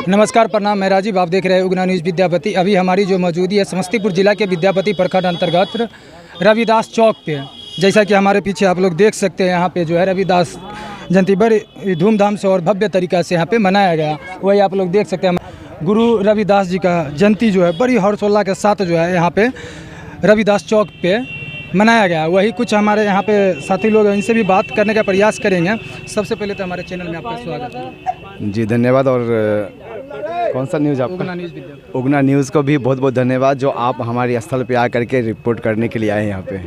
नमस्कार, प्रणाम। मैं राजीव, आप देख रहे हैं उगना न्यूज़ विद्यापति। अभी हमारी जो मौजूदी है समस्तीपुर जिला के विद्यापति प्रखंड अंतर्गत रविदास चौक पे। जैसा कि हमारे पीछे आप लोग देख सकते हैं, यहाँ पे जो है रविदास जयंती बड़ी धूमधाम से और भव्य तरीक़ा से यहाँ पे मनाया गया। वही आप लोग देख सकते हैं, गुरु रविदास जी का जयंती जो है बड़ी हर्षोल्लास के साथ जो है यहाँ पे रविदास चौक पे मनाया गया। वही कुछ हमारे यहाँ पे साथी लोग हैं, इनसे भी बात करने का प्रयास करेंगे। सबसे पहले तो हमारे चैनल में आपका स्वागत है जी। धन्यवाद। और कौन सा न्यूज़ आपका? उगना न्यूज़ विद्यापति। उगना न्यूज़ को भी बहुत बहुत धन्यवाद, जो आप हमारे स्थल पे आकर के रिपोर्ट करने के लिए आए हैं यहाँ पे।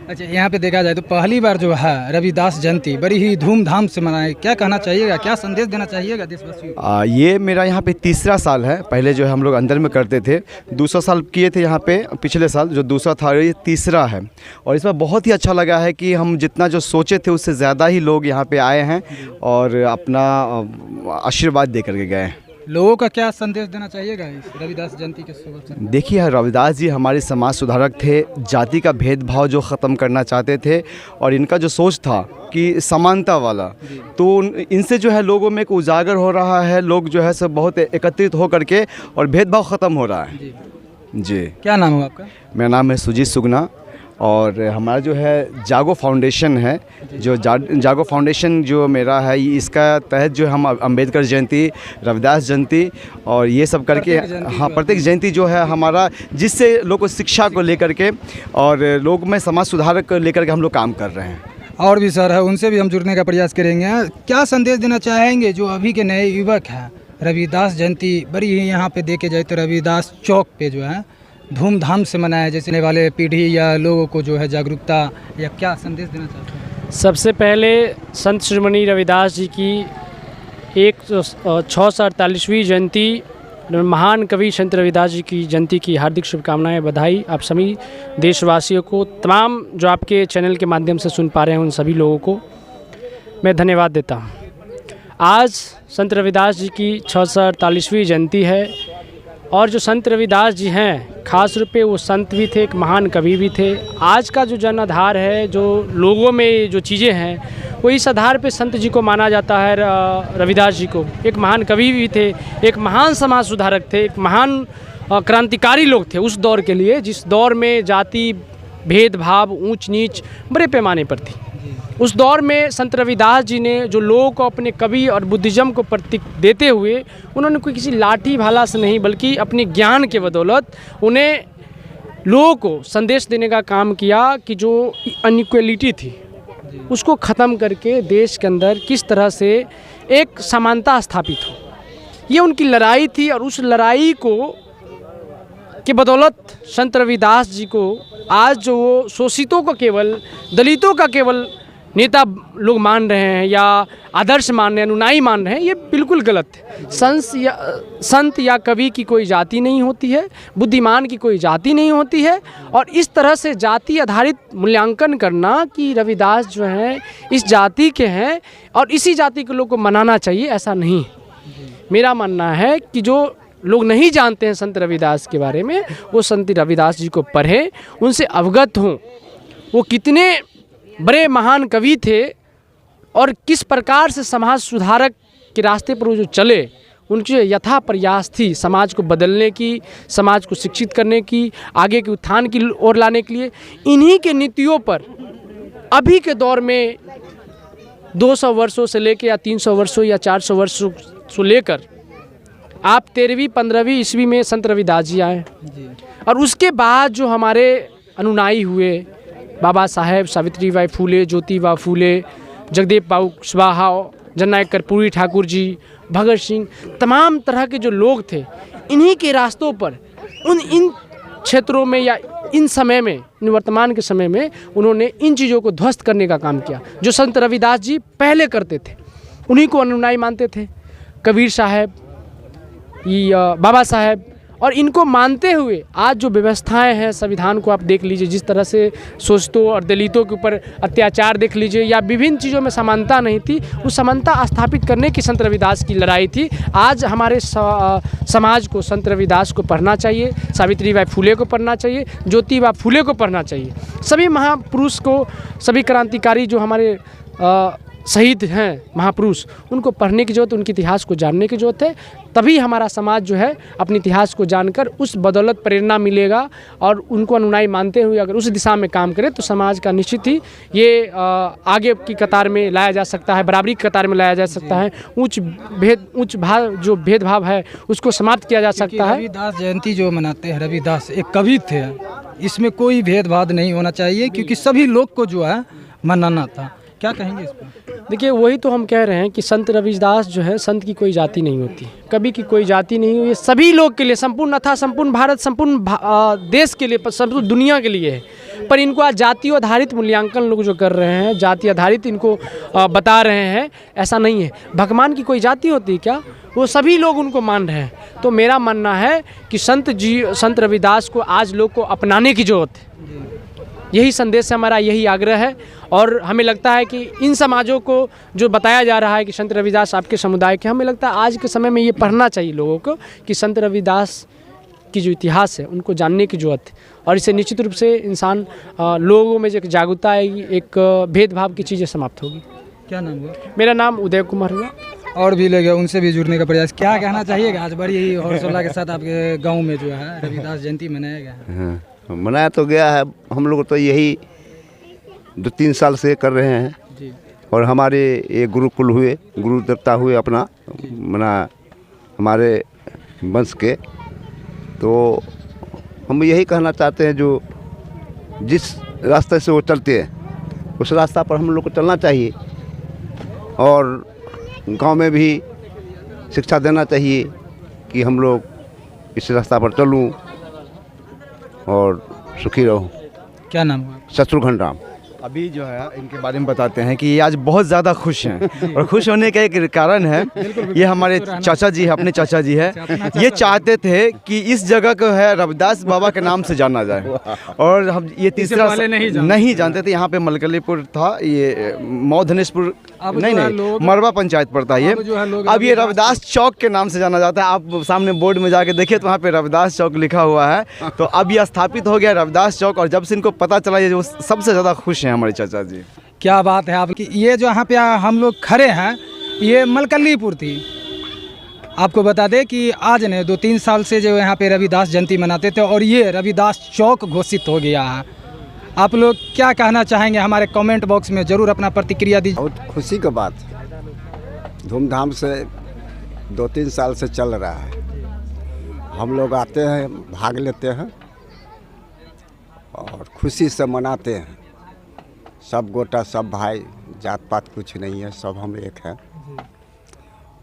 अच्छा, यहाँ पे देखा जाए तो पहली बार जो है रविदास जयंती बड़ी ही धूमधाम से मनाए। क्या कहना चाहिएगा, क्या संदेश देना चाहिएगा देशवासियों को? ये मेरा यहाँ पे तीसरा साल है। पहले जो है हम लोग अंदर में करते थे, दूसरा साल किए थे यहाँ पे पिछले साल, जो दूसरा था ये तीसरा है। और इसमें बहुत ही अच्छा लगा है कि हम जितना जो सोचे थे उससे ज़्यादा ही लोग यहाँ पे आए हैं और अपना आशीर्वाद दे करके गए हैं। लोगों का क्या संदेश देना चाहिएगा इस रविदास जयंती के शुभ अवसर? देखिए, रविदास जी हमारे समाज सुधारक थे, जाति का भेदभाव जो ख़त्म करना चाहते थे और इनका जो सोच था कि समानता वाला, तो इनसे जो है लोगों में एक उजागर हो रहा है। लोग जो है सब बहुत एकत्रित हो करके और भेदभाव ख़त्म हो रहा है जी। क्या नाम है आपका? मेरा नाम है सुजीत सुगना और हमारा जो है जागो फाउंडेशन है, जो जागो फाउंडेशन जो मेरा है, इसका तहत जो हम अंबेडकर जयंती, रविदास जयंती और ये सब करके, हाँ, प्रत्येक जयंती जो है हमारा, जिससे लोग को शिक्षा को लेकर के और लोग में समाज सुधार को लेकर के हम लोग काम कर रहे हैं। और भी सर है, उनसे भी हम जुड़ने का प्रयास करेंगे। क्या संदेश देना चाहेंगे जो अभी के नए युवक हैं? रविदास जयंती बड़ी ही यहाँ पे देखे जाए तो रविदास चौक पे जो है धूमधाम से मनाया, जैसे आने वाले पीढ़ी या लोगों को जो है जागरूकता, या क्या संदेश देना चाहते हैं? सबसे पहले संत श्रीमणि रविदास जी की 648वीं जयंती, महान कवि संत रविदास जी की जयंती की हार्दिक शुभकामनाएं, बधाई आप सभी देशवासियों को। तमाम जो आपके चैनल के माध्यम से सुन पा रहे हैं उन सभी लोगों को मैं धन्यवाद देता हूं। आज संत रविदास जी की 648वीं जयंती है और जो संत रविदास जी हैं, ख़ास रूप पे वो संत भी थे, एक महान कवि भी थे। आज का जो जन आधार है, जो लोगों में जो चीज़ें हैं, वो इस आधार पे संत जी को माना जाता है। रविदास जी को एक महान कवि भी थे, एक महान समाज सुधारक थे, एक महान क्रांतिकारी लोग थे उस दौर के लिए, जिस दौर में जाति भेदभाव, ऊंच नीच बड़े पैमाने पर थी। उस दौर में संत रविदास जी ने जो लोगों को अपने कवि और बुद्धिज़्म को प्रतीक देते हुए, उन्होंने कोई किसी लाठी भाला से नहीं बल्कि अपने ज्ञान के बदौलत उन्हें लोगों को संदेश देने का काम किया कि जो अनइक्वलिटी थी उसको ख़त्म करके देश के अंदर किस तरह से एक समानता स्थापित हो। ये उनकी लड़ाई थी और उस लड़ाई को के बदौलत संत रविदास जी को आज जो वो शोषितों का केवल, दलितों का केवल नेता लोग मान रहे हैं या आदर्श मान रहे हैं, अनुयायी मान रहे हैं, ये बिल्कुल गलत है। संत या कवि की कोई जाति नहीं होती है, बुद्धिमान की कोई जाति नहीं होती है। और इस तरह से जाति आधारित मूल्यांकन करना कि रविदास जो हैं इस जाति के हैं और इसी जाति के लोग को मनाना चाहिए, ऐसा नहीं। मेरा मानना है कि जो लोग नहीं जानते हैं संत रविदास के बारे में, वो संत रविदास जी को पढ़ें, उनसे अवगत हों। वो कितने बड़े महान कवि थे और किस प्रकार से समाज सुधारक के रास्ते पर वो जो चले, उनकी यथा प्रयास थी समाज को बदलने की, समाज को शिक्षित करने की, आगे के उत्थान की ओर लाने के लिए। इन्हीं के नीतियों पर अभी के दौर में 200 वर्षों से लेकर या 300 वर्षों या 400 वर्षों से लेकर आप 13वीं 15वीं ईस्वी में संत रविदास जी आए और उसके बाद जो हमारे अनुयायी हुए, बाबा साहेब, सावित्रीबाई फूले, ज्योतिबा फूले, जगदेव बाबू कुशवाहा, जननायक कर्पूरी ठाकुर जी, भगत सिंह, तमाम तरह के जो लोग थे, इन्हीं के रास्तों पर इन क्षेत्रों में या इन समय में, इन वर्तमान के समय में उन्होंने इन चीज़ों को ध्वस्त करने का काम किया जो संत रविदास जी पहले करते थे। उन्हीं को अनुयायी मानते थे, कबीर साहब, बाबा साहेब, और इनको मानते हुए आज जो व्यवस्थाएं हैं, संविधान को आप देख लीजिए, जिस तरह से शोषितों और दलितों के ऊपर अत्याचार देख लीजिए, या विभिन्न चीज़ों में समानता नहीं थी, उस समानता स्थापित करने की संत रविदास की लड़ाई थी। आज हमारे समाज को संत रविदास को पढ़ना चाहिए, सावित्रीबाई फूले को पढ़ना चाहिए, ज्योतिबा फूले को पढ़ना चाहिए, सभी महापुरुष को, सभी क्रांतिकारी जो हमारे शहीद हैं महापुरुष, उनको पढ़ने की ज़रूरत, उनके इतिहास को जानने की ज़रूरत है। तभी हमारा समाज जो है अपने इतिहास को जानकर उस बदौलत प्रेरणा मिलेगा और उनको अनुयायी मानते हुए अगर उस दिशा में काम करें तो समाज का निश्चित ही ये आगे की कतार में लाया जा सकता है, बराबरी की कतार में लाया जा सकता है। जो भेदभाव है उसको समाप्त किया जा सकता है। रविदास जयंती जो मनाते हैं, रविदास एक कवि थे, इसमें कोई भेदभाव नहीं होना चाहिए क्योंकि सभी लोग को जो है मनाना था। क्या कहेंगे इस पर? देखिए वही तो हम कह रहे हैं कि संत रविदास जो है, संत की कोई जाति नहीं होती, कवि की कोई जाति नहीं हुई, ये सभी लोग के लिए, संपूर्ण अथा संपूर्ण भारत, संपूर्ण देश के लिए, संपूर्ण दुनिया के लिए है। पर इनको आज जाति आधारित मूल्यांकन लोग जो कर रहे हैं, जाति आधारित इनको बता रहे हैं, ऐसा नहीं है। भगवान की कोई जाति होती है क्या? वो सभी लोग उनको मान रहे हैं। तो मेरा मानना है कि संत रविदास को आज लोग को अपनाने की जरूरत है। यही संदेश है हमारा, यही आग्रह है। और हमें लगता है कि इन समाजों को जो बताया जा रहा है कि संत रविदास आपके समुदाय के, हमें लगता है आज के समय में ये पढ़ना चाहिए लोगों को कि संत रविदास की जो इतिहास है उनको जानने की जरूरत है। और इससे निश्चित रूप से इंसान लोगों में जो जागरूकता आएगी, एक भेदभाव की चीज़ें समाप्त होगी। क्या नाम हुआ? मेरा नाम उदय कुमार हुआ। और भी लोग हैं, उनसे भी जुड़ने का प्रयास। क्या कहना चाहिएगा? आज बड़ी हौसला के साथ आपके गाँव में जो है रविदास जयंती मनाया गया है। मनाया तो गया है, हम लोग तो यही 2-3 साल से कर रहे हैं जी। और हमारे ये गुरुकुल हुए, गुरु देवता हुए अपना मना हमारे वंश के। तो हम यही कहना चाहते हैं, जो जिस रास्ते से वो चलते हैं उस रास्ता पर हम लोग को चलना चाहिए और गांव में भी शिक्षा देना चाहिए कि हम लोग इस रास्ता पर चलूं और सुखी रहूं। क्या नाम हुआ? शत्रुघ्न राम। अभी जो है इनके बारे में बताते हैं कि ये आज बहुत ज़्यादा खुश हैं और खुश होने का एक कारण है, ये हमारे चाचा जी है, अपने चाचा जी है। ये चाहते थे कि इस जगह को है रविदास बाबा के नाम से जाना जाए और हम ये तीसरा नहीं जानते थे। यहाँ पे मलकलीपुर था, ये मौधनेशपुर नहीं मरवा पंचायत पड़ता है ये। अब ये रविदास चौक के नाम से जाना जाता है। आप सामने बोर्ड में जाके देखिए तो वहाँ पे रविदास चौक लिखा हुआ है। तो अब ये स्थापित हो गया रविदास चौक और जब से इनको पता चला ये जो सबसे ज़्यादा खुश हैं हमारे चाचा जी। क्या बात है आपकी। ये जो यहाँ पे हम लोग खड़े हैं, ये मलकलीपुर थी। आपको बता दें कि आज ने 2-3 साल से जो यहाँ पे रविदास जयंती मनाते थे और ये रविदास चौक घोषित हो गया है। आप लोग क्या कहना चाहेंगे? हमारे कमेंट बॉक्स में ज़रूर अपना प्रतिक्रिया दीजिए। बहुत खुशी का बात है, धूमधाम से 2-3 साल से चल रहा है। हम लोग आते हैं, भाग लेते हैं और खुशी से मनाते हैं। सब गोटा, सब भाई, जात पात कुछ नहीं है, सब हम एक हैं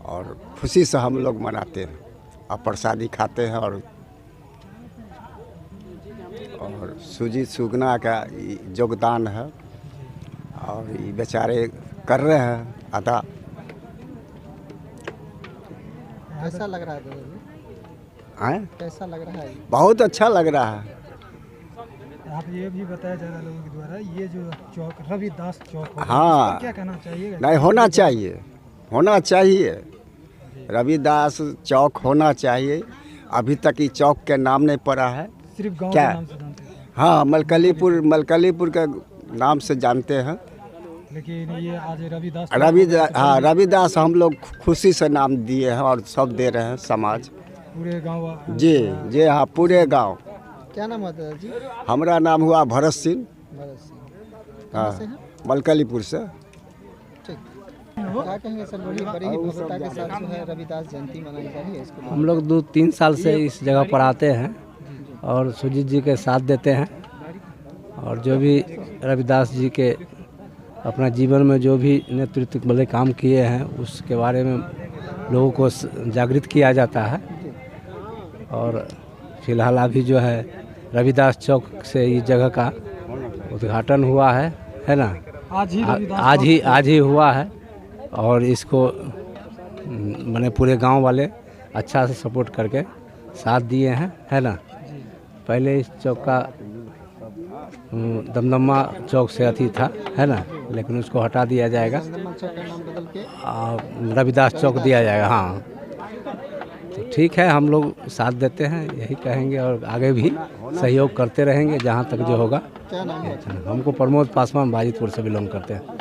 और खुशी से हम लोग मनाते हैं और प्रसादी खाते हैं। और सूजी सुगना का योगदान है और ये बेचारे कर रहे हैं अदा। कैसा लग रहा है हैं? कैसा लग रहा है? बहुत अच्छा लग रहा है। आप ये भी बताया जा रहा है लोगों के द्वारा, ये जो चौक रविदास चौक, हाँ, क्या कहना चाहिए? नहीं, होना चाहिए, होना चाहिए। रविदास चौक होना चाहिए। अभी तक ये चौक के नाम नहीं पड़ा है। सिर्फ गांव क्या? के नाम से जानते हैं। हाँ, मलकलीपुर के नाम से जानते हैं। लेकिन ये आज रविदास हम लोग खुशी से नाम दिए हैं और सब दे रहे हैं समाज, पूरे गांव। जी हाँ, पूरे गांव। क्या नाम है दादाजी? हमारा नाम हुआ भरत सिंह। भरत सिंह। हाँ, मलकलीपुर से। ठीक। क्या कहेंगे सर? बड़ी ही भव्यता के साथ जो है रविदास जयंती मनाई जा रही है, इसको हम लोग 2-3 साल से इस जगह पर आते हैं और सुजीत जी के साथ देते हैं और जो भी रविदास जी के अपना जीवन में जो भी नेतृत्व वाले काम किए हैं उसके बारे में लोगों को जागृत किया जाता है। और फिलहाल अभी जो है रविदास चौक से इस जगह का उद्घाटन हुआ है ना? आज ही हुआ है और इसको मैंने पूरे गांव वाले अच्छा से सपोर्ट करके साथ दिए हैं, है ना? पहले इस चौक का दमदमा चौक से अथी था, है ना? लेकिन उसको हटा दिया जाएगा, रविदास चौक दिया जाएगा। हाँ, तो ठीक है, हम लोग साथ देते हैं, यही कहेंगे और आगे भी सहयोग करते रहेंगे जहाँ तक जो होगा। क्या नाम है? हमको प्रमोद पासवान बाजितपुर से बिलोंग करते हैं।